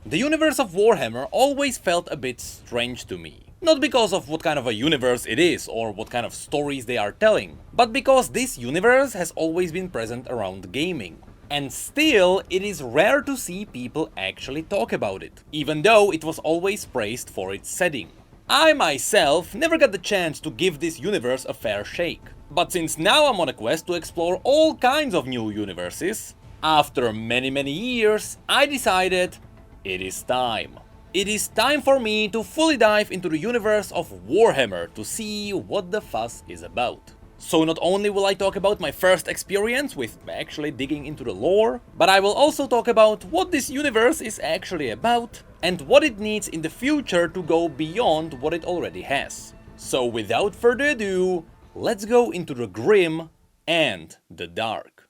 The universe of Warhammer always felt a bit strange to me. Not because of what kind of a universe it is or what kind of stories they are telling, but because this universe has always been present around gaming. And still, it is rare to see people actually talk about it, even though it was always praised for its setting. I myself never got the chance to give this universe a fair shake. But since now I'm on a quest to explore all kinds of new universes, after many years, I decided it is time. It is time for me to fully dive into the universe of Warhammer to see what the fuss is about. So not only will I talk about my first experience with actually digging into the lore, but I will also talk about what this universe is actually about and what it needs in the future to go beyond what it already has. So without further ado, let's go into the grim and the dark.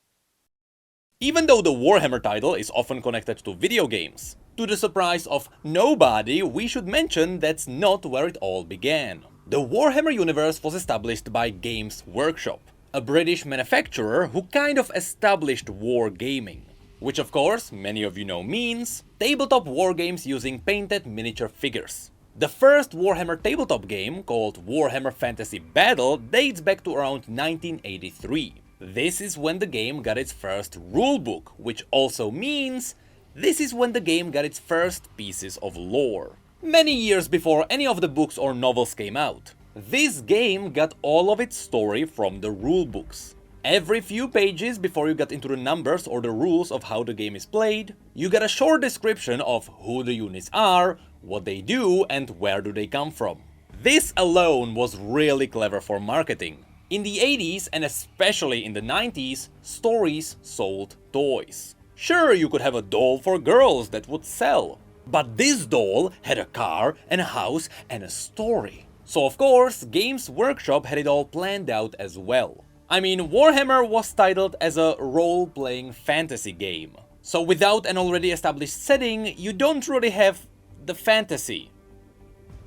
Even though the Warhammer title is often connected to video games, to the surprise of nobody, we should mention that's not where it all began. The Warhammer universe was established by Games Workshop, a British manufacturer who kind of established wargaming. Which of course, many of you know means tabletop wargames using painted miniature figures. The first Warhammer tabletop game, called Warhammer Fantasy Battle, dates back to around 1983. This is when the game got its first rulebook, which also means this is when the game got its first pieces of lore. Many years before any of the books or novels came out. This game got all of its story from the rulebooks. Every few pages before you got into the numbers or the rules of how the game is played, you get a short description of who the units are, what they do, and where do they come from. This alone was really clever for marketing. In the 80s and especially in the 90s, stories sold toys. Sure, you could have a doll for girls that would sell. But this doll had a car and a house and a story. So of course, Games Workshop had it all planned out as well. I mean, Warhammer was titled as a role-playing fantasy game. So without an already established setting, you don't really have the fantasy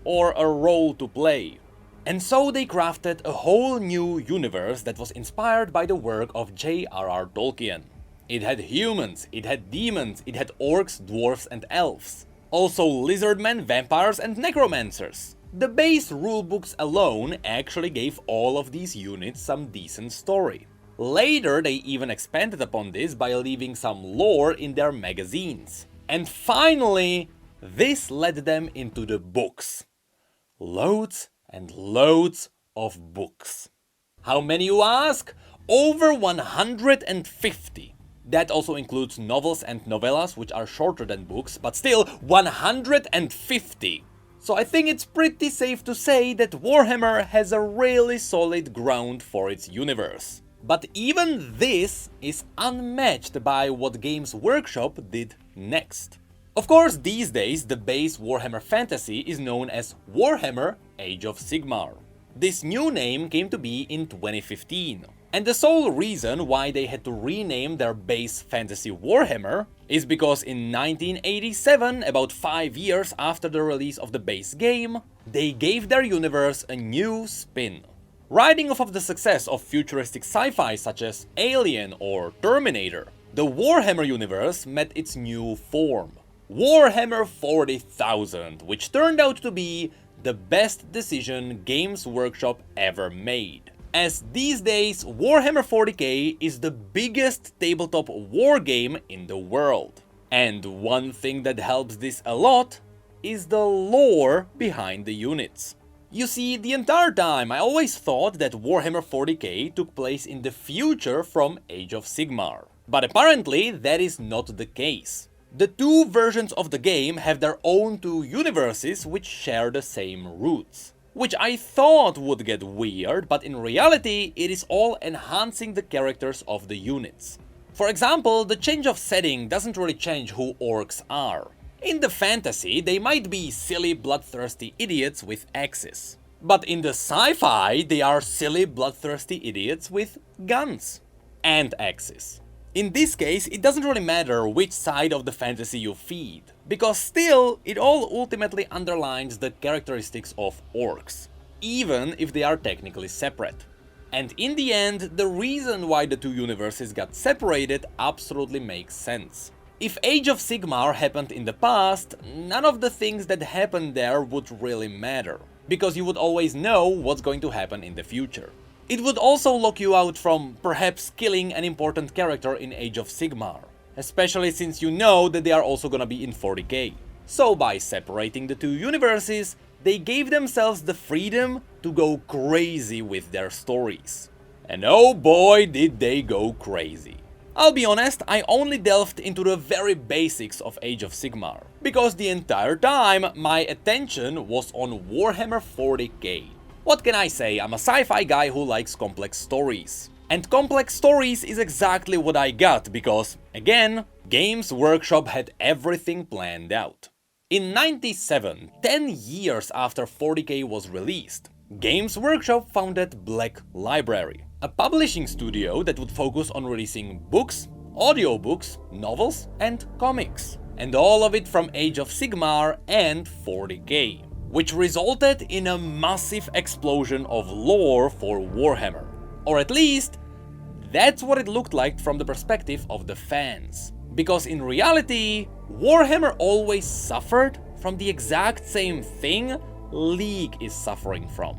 or a role to play. And so they crafted a whole new universe that was inspired by the work of J.R.R. Tolkien. It had humans, it had demons, it had orcs, dwarves and elves. Also lizardmen, vampires and necromancers. The base rulebooks alone actually gave all of these units some decent story. Later they even expanded upon this by leaving some lore in their magazines. And finally, this led them into the books. Loads and loads of books. How many, you ask? Over 150. That also includes novels and novellas, which are shorter than books, but still 150. So I think it's pretty safe to say that Warhammer has a really solid ground for its universe. But even this is unmatched by what Games Workshop did next. Of course, these days the base Warhammer fantasy is known as Warhammer Age of Sigmar. This new name came to be in 2015. And the sole reason why they had to rename their base fantasy Warhammer is because in 1987, about 5 years after the release of the base game, they gave their universe a new spin. Riding off of the success of futuristic sci-fi such as Alien or Terminator, the Warhammer universe met its new form. Warhammer 40,000, which turned out to be the best decision Games Workshop ever made. As these days, Warhammer 40k is the biggest tabletop wargame in the world. And one thing that helps this a lot is the lore behind the units. You see, the entire time I always thought that Warhammer 40k took place in the future from Age of Sigmar. But apparently that is not the case. The two versions of the game have their own two universes which share the same roots. Which I thought would get weird, but in reality it is all enhancing the characters of the units. For example, the change of setting doesn't really change who orcs are. In the fantasy, they might be silly bloodthirsty idiots with axes. But in the sci-fi, they are silly bloodthirsty idiots with guns and axes. In this case, it doesn't really matter which side of the fantasy you feed, because still, it all ultimately underlines the characteristics of orcs, even if they are technically separate. And in the end, the reason why the two universes got separated absolutely makes sense. If Age of Sigmar happened in the past, none of the things that happened there would really matter, because you would always know what's going to happen in the future. It would also lock you out from perhaps killing an important character in Age of Sigmar, especially since you know that they are also gonna be in 40k. So by separating the two universes, they gave themselves the freedom to go crazy with their stories. And oh boy did they go crazy. I'll be honest, I only delved into the very basics of Age of Sigmar, because the entire time my attention was on Warhammer 40k. What can I say, I'm a sci-fi guy who likes complex stories. And complex stories is exactly what I got, because, again, Games Workshop had everything planned out. In '97, 10 years after 40k was released, Games Workshop founded Black Library, a publishing studio that would focus on releasing books, audiobooks, novels, and comics. And all of it from Age of Sigmar and 40k, which resulted in a massive explosion of lore for Warhammer. Or at least, that's what it looked like from the perspective of the fans. Because in reality, Warhammer always suffered from the exact same thing League is suffering from.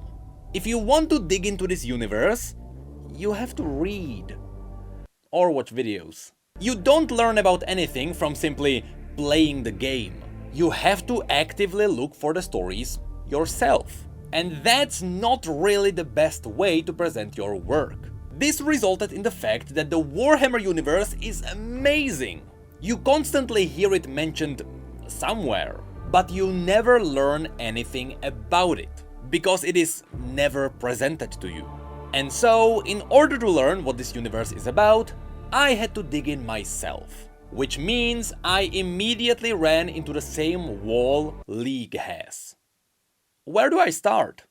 If you want to dig into this universe, you have to read or watch videos. You don't learn about anything from simply playing the game. You have to actively look for the stories yourself. And that's not really the best way to present your work. This resulted in the fact that the Warhammer universe is amazing. You constantly hear it mentioned somewhere, but you never learn anything about it, because it is never presented to you. And so, in order to learn what this universe is about, I had to dig in myself. Which means I immediately ran into the same wall League has. Where do I start?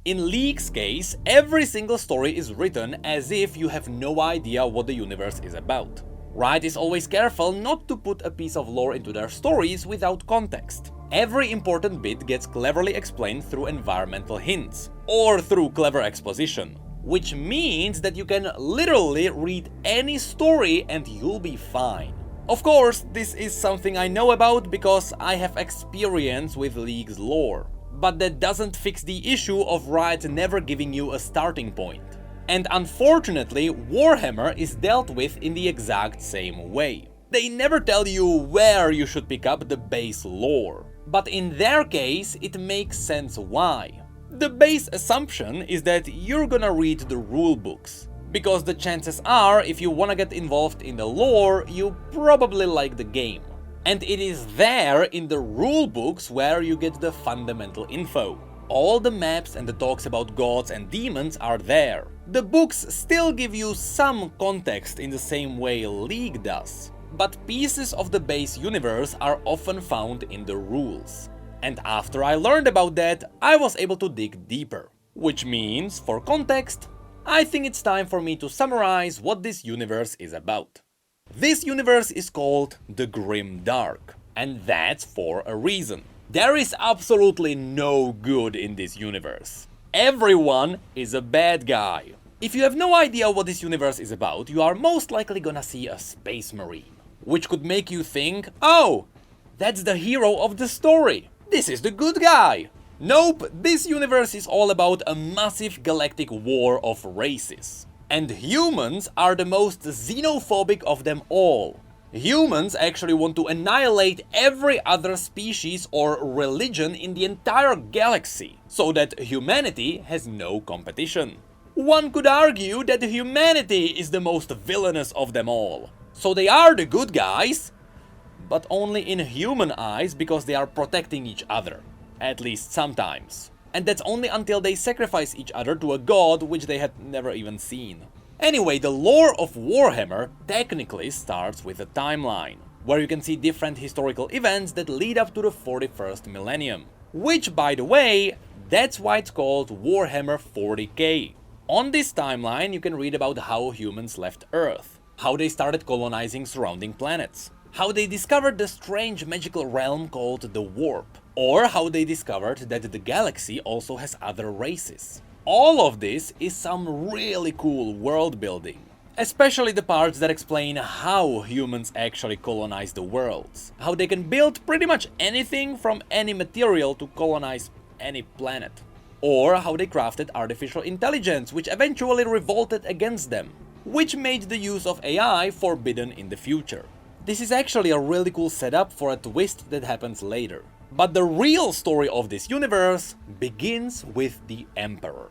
In League's case, every single story is written as if you have no idea what the universe is about. Riot is always careful not to put a piece of lore into their stories without context. Every important bit gets cleverly explained through environmental hints, or through clever exposition, which means that you can literally read any story and you'll be fine. Of course, this is something I know about because I have experience with League's lore, but that doesn't fix the issue of Riot never giving you a starting point. And unfortunately, Warhammer is dealt with in the exact same way. They never tell you where you should pick up the base lore, but in their case, it makes sense why. The base assumption is that you're gonna read the rulebooks, because the chances are, if you wanna get involved in the lore, you probably like the game. And it is there in the rulebooks where you get the fundamental info. All the maps and the talks about gods and demons are there. The books still give you some context in the same way League does, but pieces of the base universe are often found in the rules. And after I learned about that, I was able to dig deeper. Which means, for context, I think it's time for me to summarize what this universe is about. This universe is called the Grim Dark, and that's for a reason. There is absolutely no good in this universe. Everyone is a bad guy. If you have no idea what this universe is about, you are most likely gonna see a space marine, which could make you think, oh, that's the hero of the story. This is the good guy. Nope, this universe is all about a massive galactic war of races. And humans are the most xenophobic of them all. Humans actually want to annihilate every other species or religion in the entire galaxy, so that humanity has no competition. One could argue that humanity is the most villainous of them all. So they are the good guys, but only in human eyes because they are protecting each other. At least sometimes. And that's only until they sacrifice each other to a god which they had never even seen. Anyway, the lore of Warhammer technically starts with a timeline, where you can see different historical events that lead up to the 41st millennium. Which, by the way, that's why it's called Warhammer 40k. On this timeline you can read about how humans left Earth, how they started colonizing surrounding planets, how they discovered the strange magical realm called the Warp, or how they discovered that the galaxy also has other races. All of this is some really cool world building. Especially the parts that explain how humans actually colonize the worlds. How they can build pretty much anything from any material to colonize any planet. Or how they crafted artificial intelligence, which eventually revolted against them, which made the use of AI forbidden in the future. This is actually a really cool setup for a twist that happens later. But the real story of this universe begins with the Emperor.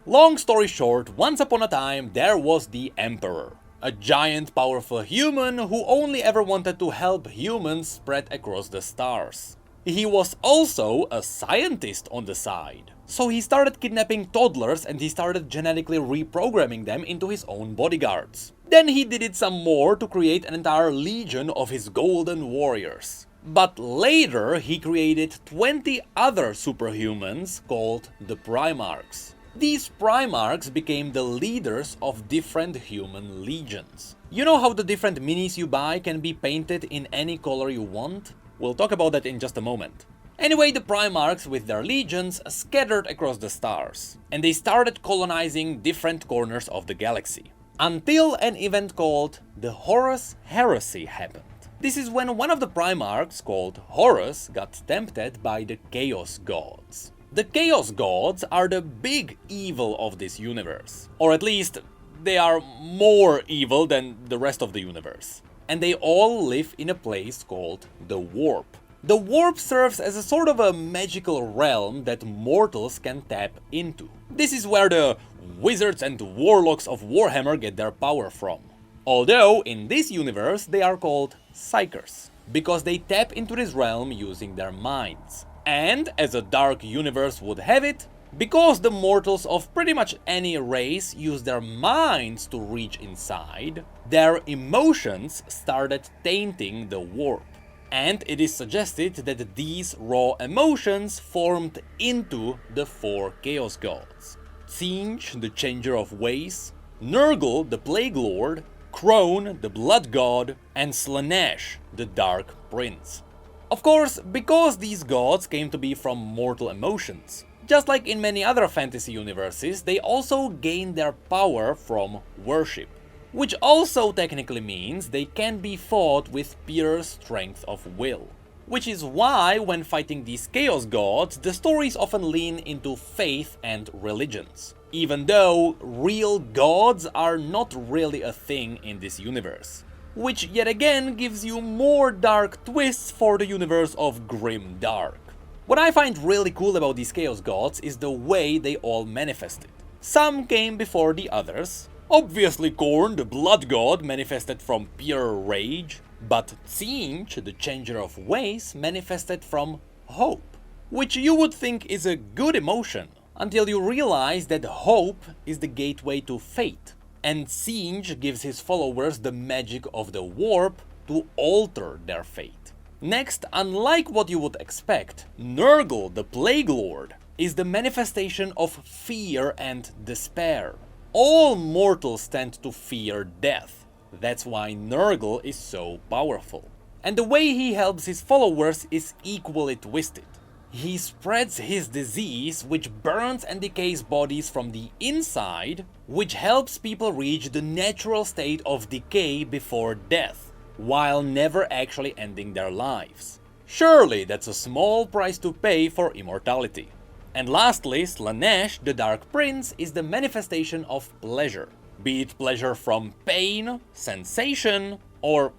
Long story short, once upon a time there was the Emperor, a giant powerful human who only ever wanted to help humans spread across the stars. He was also a scientist on the side, so he started kidnapping toddlers and he started genetically reprogramming them into his own bodyguards. Then he did it some more to create an entire legion of his golden warriors. But later he created 20 other superhumans called the Primarchs. These Primarchs became the leaders of different human legions. You know how the different minis you buy can be painted in any color you want? We'll talk about that in just a moment. Anyway, the Primarchs with their legions scattered across the stars, and they started colonizing different corners of the galaxy. Until an event called the Horus Heresy happened. This is when one of the Primarchs, called Horus, got tempted by the Chaos Gods. The Chaos Gods are the big evil of this universe. Or at least, they are more evil than the rest of the universe. And they all live in a place called the Warp. The Warp serves as a sort of a magical realm that mortals can tap into. This is where the wizards and warlocks of Warhammer get their power from. Although, in this universe, they are called Psykers, because they tap into this realm using their minds. And, as a dark universe would have it, because the mortals of pretty much any race use their minds to reach inside, their emotions started tainting the warp. And it is suggested that these raw emotions formed into the 4 Chaos Gods. Tzeentch, the Changer of Ways, Nurgle, the Plague Lord, Crone, the Blood God, and Slaanesh, the Dark Prince. Of course, because these gods came to be from mortal emotions. Just like in many other fantasy universes, they also gain their power from worship. Which also technically means they can be fought with pure strength of will. Which is why, when fighting these Chaos Gods, the stories often lean into faith and religions. Even though real gods are not really a thing in this universe. Which yet again gives you more dark twists for the universe of Grim Dark. What I find really cool about these Chaos Gods is the way they all manifested. Some came before the others. Obviously Khorne, the Blood God, manifested from pure rage, but Tzeentch, the Changer of Ways, manifested from hope. Which you would think is a good emotion, until you realize that hope is the gateway to fate. And Tzeentch gives his followers the magic of the warp to alter their fate. Next, unlike what you would expect, Nurgle, the Plague Lord, is the manifestation of fear and despair. All mortals tend to fear death. That's why Nurgle is so powerful. And the way he helps his followers is equally twisted. He spreads his disease, which burns and decays bodies from the inside, which helps people reach the natural state of decay before death, while never actually ending their lives. Surely that's a small price to pay for immortality. And lastly, Slaanesh, the Dark Prince, is the manifestation of pleasure. Be it pleasure from pain, sensation, or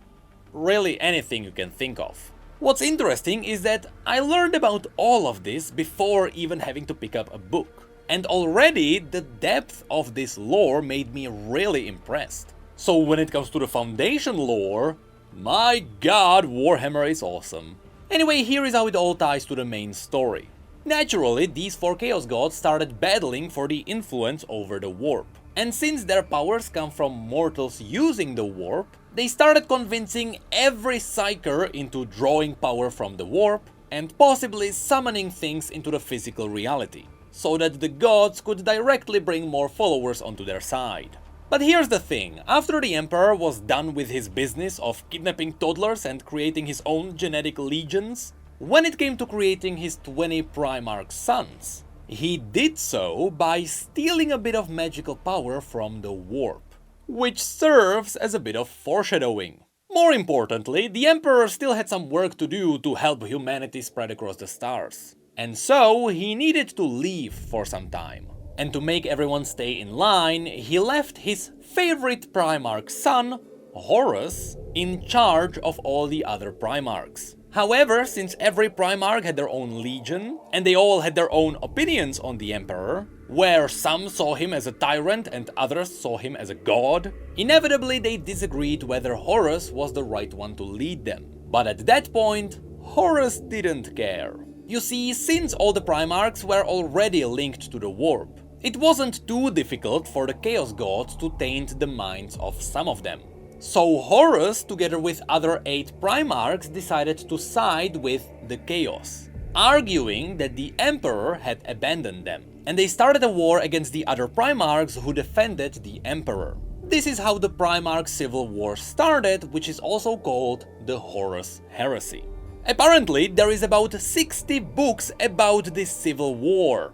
really anything you can think of. What's interesting is that I learned about all of this before even having to pick up a book. And already the depth of this lore made me really impressed. So when it comes to the Foundation lore, my god, Warhammer is awesome. Anyway, here is how it all ties to the main story. Naturally, these 4 Chaos Gods started battling for the influence over the warp. And since their powers come from mortals using the warp, they started convincing every Psyker into drawing power from the warp and possibly summoning things into the physical reality, so that the gods could directly bring more followers onto their side. But here's the thing, after the Emperor was done with his business of kidnapping toddlers and creating his own genetic legions, when it came to creating his 20 Primarch sons, he did so by stealing a bit of magical power from the warp. which serves as a bit of foreshadowing. More importantly, the Emperor still had some work to do to help humanity spread across the stars. And so he needed to leave for some time. And to make everyone stay in line, he left his favorite Primarch's son, Horus, in charge of all the other Primarchs. However, since every Primarch had their own legion, and they all had their own opinions on the Emperor, where some saw him as a tyrant and others saw him as a god, inevitably they disagreed whether Horus was the right one to lead them. But at that point, Horus didn't care. You see, since all the Primarchs were already linked to the warp, it wasn't too difficult for the Chaos Gods to taint the minds of some of them. So Horus, together with other 8 Primarchs, decided to side with the Chaos, arguing that the Emperor had abandoned them, and they started a war against the other Primarchs who defended the Emperor. This is how the Primarch Civil War started, which is also called the Horus Heresy. Apparently, there is about 60 books about this civil war.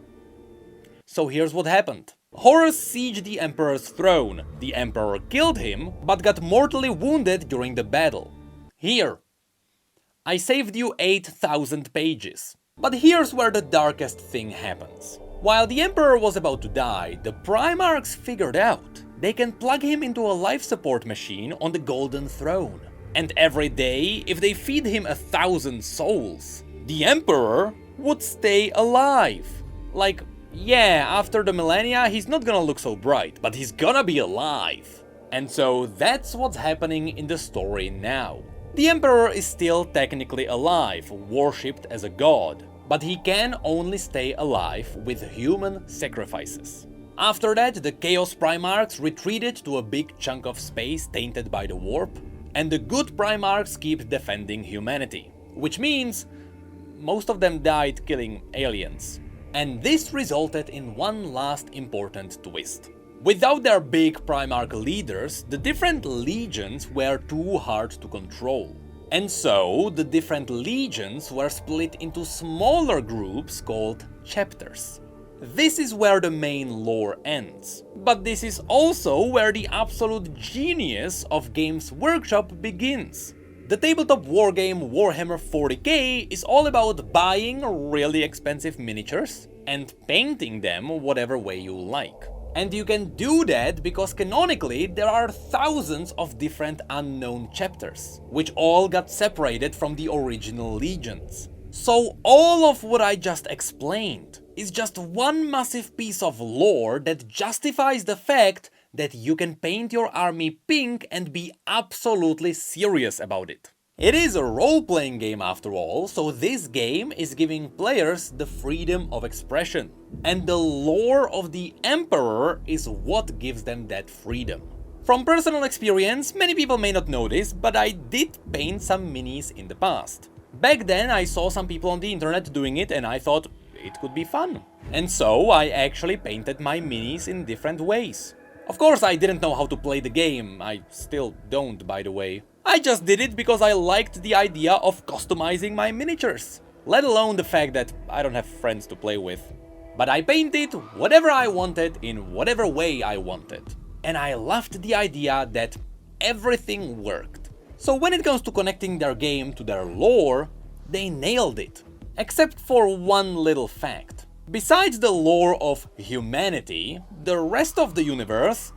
So here's what happened. Horus sieged the Emperor's throne. The Emperor killed him, but got mortally wounded during the battle. Here. I saved you 8,000 pages. But here's where the darkest thing happens. While the Emperor was about to die, the Primarchs figured out they can plug him into a life support machine on the Golden Throne. And every day, if they feed him 1,000 souls, the Emperor would stay alive. Like, yeah, after the millennia, he's not gonna look so bright, but he's gonna be alive. And so that's what's happening in the story now. The Emperor is still technically alive, worshipped as a god, but he can only stay alive with human sacrifices. After that, the Chaos Primarchs retreated to a big chunk of space tainted by the warp, and the good Primarchs keep defending humanity. Which means most of them died killing aliens. And this resulted in one last important twist. Without their big Primarch leaders, the different legions were too hard to control. And so, the different legions were split into smaller groups called chapters. This is where the main lore ends. But this is also where the absolute genius of Games Workshop begins. The tabletop wargame Warhammer 40k is all about buying really expensive miniatures and painting them whatever way you like. And you can do that because canonically there are thousands of different unknown chapters, which all got separated from the original legions. So all of what I just explained is just one massive piece of lore that justifies the fact that you can paint your army pink and be absolutely serious about it. It is a role-playing game after all, so this game is giving players the freedom of expression. And the lore of the Emperor is what gives them that freedom. From personal experience, many people may not know this, but I did paint some minis in the past. Back then I saw some people on the internet doing it and I thought it could be fun. And so I actually painted my minis in different ways. Of course, I didn't know how to play the game. I still don't, by the way. I just did it because I liked the idea of customizing my miniatures, let alone the fact that I don't have friends to play with. But I painted whatever I wanted in whatever way I wanted. And I loved the idea that everything worked. So when it comes to connecting their game to their lore, they nailed it. Except for one little fact. Besides the lore of humanity, the rest of the universe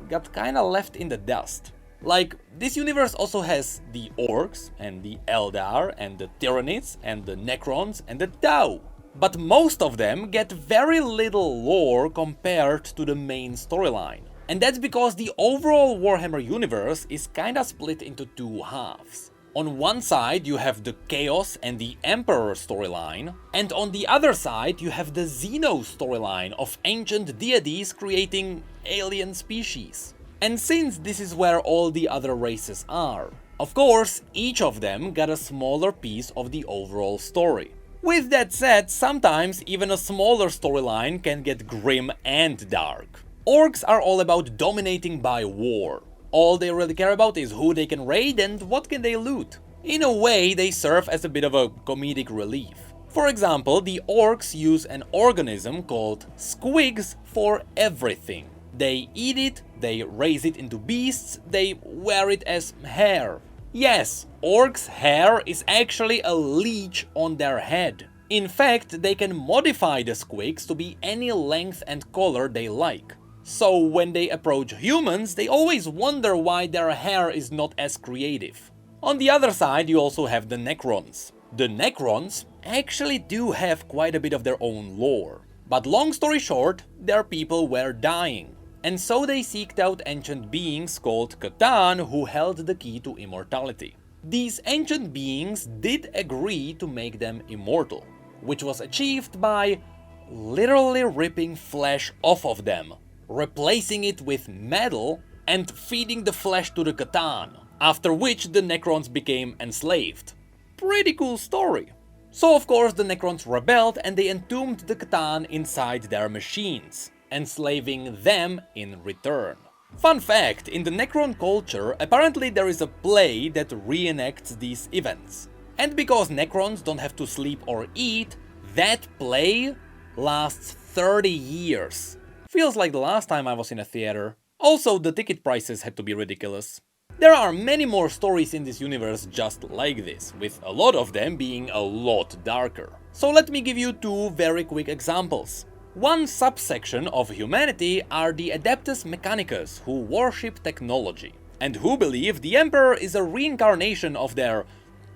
got kinda left in the dust. Like, this universe also has the Orcs, and the Eldar, and the Tyranids, and the Necrons, and the Tau. But most of them get very little lore compared to the main storyline. And that's because the overall Warhammer universe is kinda split into two halves. On one side you have the Chaos and the Emperor storyline, and on the other side you have the Xeno storyline of ancient deities creating alien species. And since this is where all the other races are, of course, each of them got a smaller piece of the overall story. With that said, sometimes even a smaller storyline can get grim and dark. Orcs are all about dominating by war. All they really care about is who they can raid and what can they loot. In a way, they serve as a bit of a comedic relief. For example, the Orcs use an organism called squigs for everything. They eat it, they raise it into beasts, they wear it as hair. Yes, orcs' hair is actually a leech on their head. In fact, they can modify the squigs to be any length and color they like. So when they approach humans, they always wonder why their hair is not as creative. On the other side, you also have the Necrons. The Necrons actually do have quite a bit of their own lore. But long story short, their people were dying. And so they seeked out ancient beings called Catan who held the key to immortality. These ancient beings did agree to make them immortal, which was achieved by literally ripping flesh off of them, replacing it with metal and feeding the flesh to the Catan, after which the Necrons became enslaved. Pretty cool story. So of course the Necrons rebelled and they entombed the Catan inside their machines, enslaving them in return. Fun fact, in the Necron culture, apparently there is a play that reenacts these events. And because Necrons don't have to sleep or eat, that play lasts 30 years. Feels like the last time I was in a theater. Also, the ticket prices had to be ridiculous. There are many more stories in this universe just like this, with a lot of them being a lot darker. So let me give you two very quick examples. One subsection of humanity are the Adeptus Mechanicus, who worship technology, and who believe the Emperor is a reincarnation of their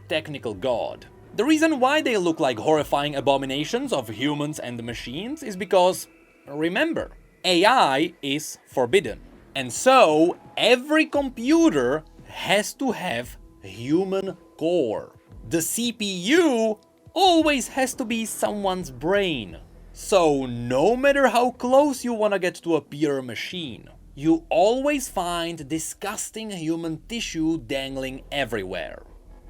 technical god. The reason why they look like horrifying abominations of humans and machines is because, remember, AI is forbidden. And so, every computer has to have human core. The CPU always has to be someone's brain. So, no matter how close you wanna get to a pure machine, you always find disgusting human tissue dangling everywhere.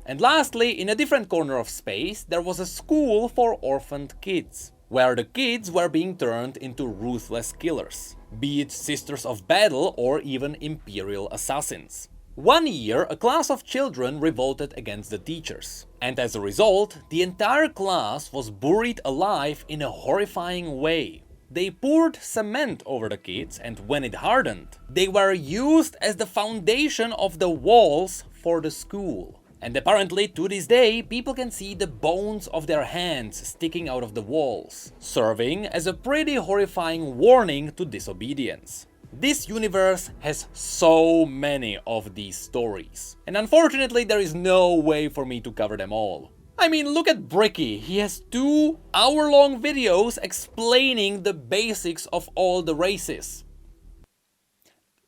And lastly, in a different corner of space, there was a school for orphaned kids, where the kids were being turned into ruthless killers, be it Sisters of Battle or even Imperial assassins. One year, a class of children revolted against the teachers, and as a result, the entire class was buried alive in a horrifying way. They poured cement over the kids, and when it hardened, they were used as the foundation of the walls for the school. And apparently, to this day, people can see the bones of their hands sticking out of the walls, serving as a pretty horrifying warning to disobedience. This universe has so many of these stories, and unfortunately there is no way for me to cover them all. I mean, look at Bricky, he has 2 hour-long videos explaining the basics of all the races.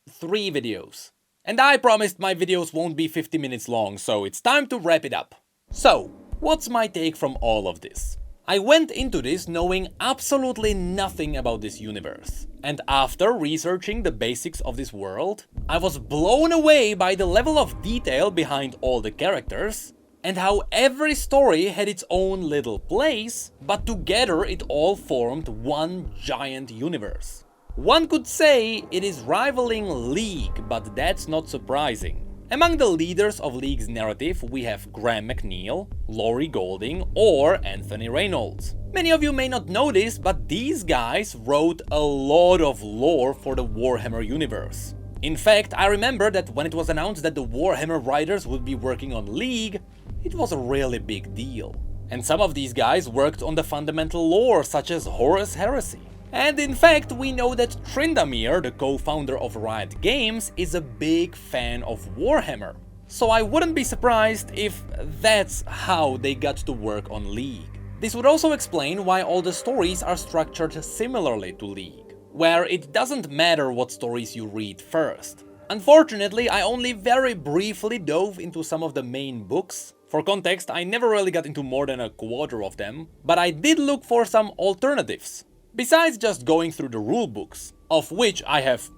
3 videos. And I promised my videos won't be 50 minutes long, so it's time to wrap it up. So, what's my take from all of this? I went into this knowing absolutely nothing about this universe. And after researching the basics of this world, I was blown away by the level of detail behind all the characters, and how every story had its own little place, but together it all formed one giant universe. One could say it is rivaling League, but that's not surprising. Among the leaders of League's narrative we have Graham McNeil, Laurie Golding or Anthony Reynolds. Many of you may not know this, but these guys wrote a lot of lore for the Warhammer universe. In fact, I remember that when it was announced that the Warhammer writers would be working on League, it was a really big deal. And some of these guys worked on the fundamental lore such as Horus Heresy. And in fact, we know that Tryndamere, the co-founder of Riot Games, is a big fan of Warhammer. So I wouldn't be surprised if that's how they got to work on League. This would also explain why all the stories are structured similarly to League, where it doesn't matter what stories you read first. Unfortunately, I only very briefly dove into some of the main books. For context, I never really got into more than a quarter of them, but I did look for some alternatives. Besides just going through the rulebooks, of which I have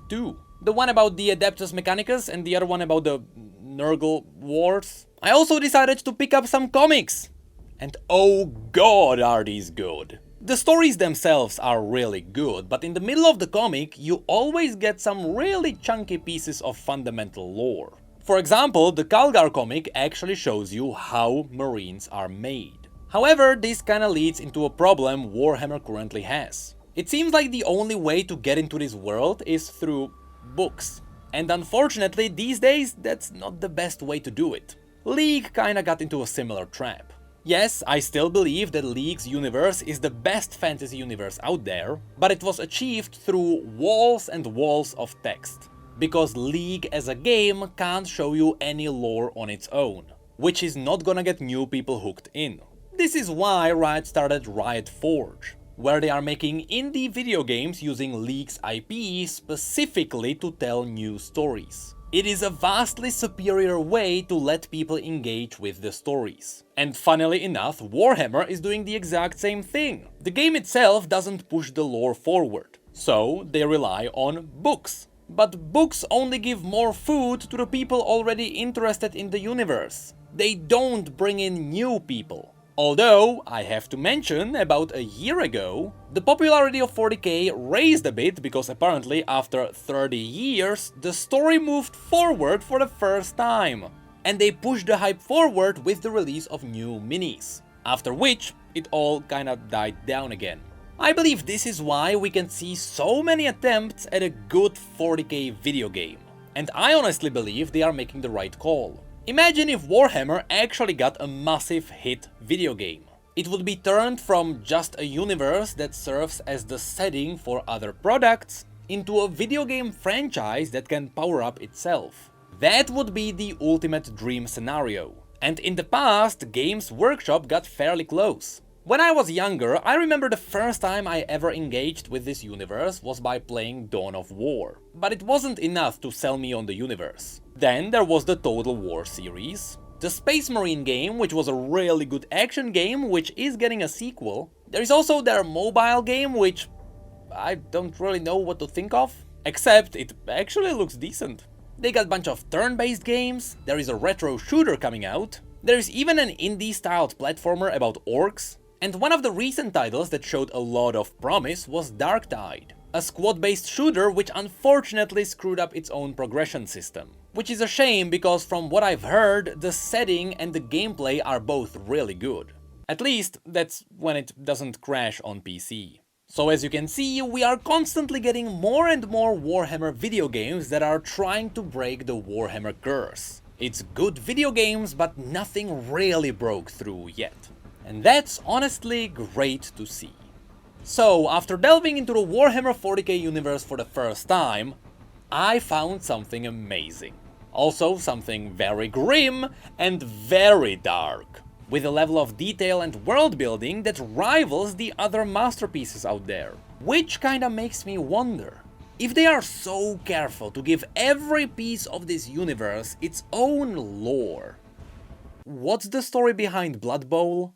2. The one about the Adeptus Mechanicus and the other one about the Nurgle Wars. I also decided to pick up some comics. And oh god, are these good. The stories themselves are really good, but in the middle of the comic you always get some really chunky pieces of fundamental lore. For example, the Calgar comic actually shows you how Marines are made. However, this kinda leads into a problem Warhammer currently has. It seems like the only way to get into this world is through books. And unfortunately, these days, that's not the best way to do it. League kinda got into a similar trap. Yes, I still believe that League's universe is the best fantasy universe out there, but it was achieved through walls and walls of text. Because League as a game can't show you any lore on its own, which is not gonna get new people hooked in. This is why Riot started Riot Forge, where they are making indie video games using League's IP specifically to tell new stories. It is a vastly superior way to let people engage with the stories. And funnily enough, Warhammer is doing the exact same thing. The game itself doesn't push the lore forward, so they rely on books. But books only give more food to the people already interested in the universe. They don't bring in new people. Although, I have to mention, about a year ago, the popularity of 40k raised a bit because apparently after 30 years, the story moved forward for the first time. And they pushed the hype forward with the release of new minis. After which, it all kinda died down again. I believe this is why we can see so many attempts at a good 40k video game. And I honestly believe they are making the right call. Imagine if Warhammer actually got a massive hit video game. It would be turned from just a universe that serves as the setting for other products into a video game franchise that can power up itself. That would be the ultimate dream scenario. And in the past, Games Workshop got fairly close. When I was younger, I remember the first time I ever engaged with this universe was by playing Dawn of War. But it wasn't enough to sell me on the universe. Then there was the Total War series, the Space Marine game, which was a really good action game, which is getting a sequel. There is also their mobile game, which I don't really know what to think of, except it actually looks decent. They got a bunch of turn-based games, there is a retro shooter coming out, there is even an indie-styled platformer about orcs, and one of the recent titles that showed a lot of promise was Darktide, a squad-based shooter which unfortunately screwed up its own progression system. Which is a shame because from what I've heard, the setting and the gameplay are both really good. At least, that's when it doesn't crash on PC. So as you can see, we are constantly getting more and more Warhammer video games that are trying to break the Warhammer curse. It's good video games, but nothing really broke through yet. And that's honestly great to see. So, after delving into the Warhammer 40k universe for the first time, I found something amazing. Also something very grim and very dark, with a level of detail and world building that rivals the other masterpieces out there. Which kinda makes me wonder, if they are so careful to give every piece of this universe its own lore, what's the story behind Blood Bowl?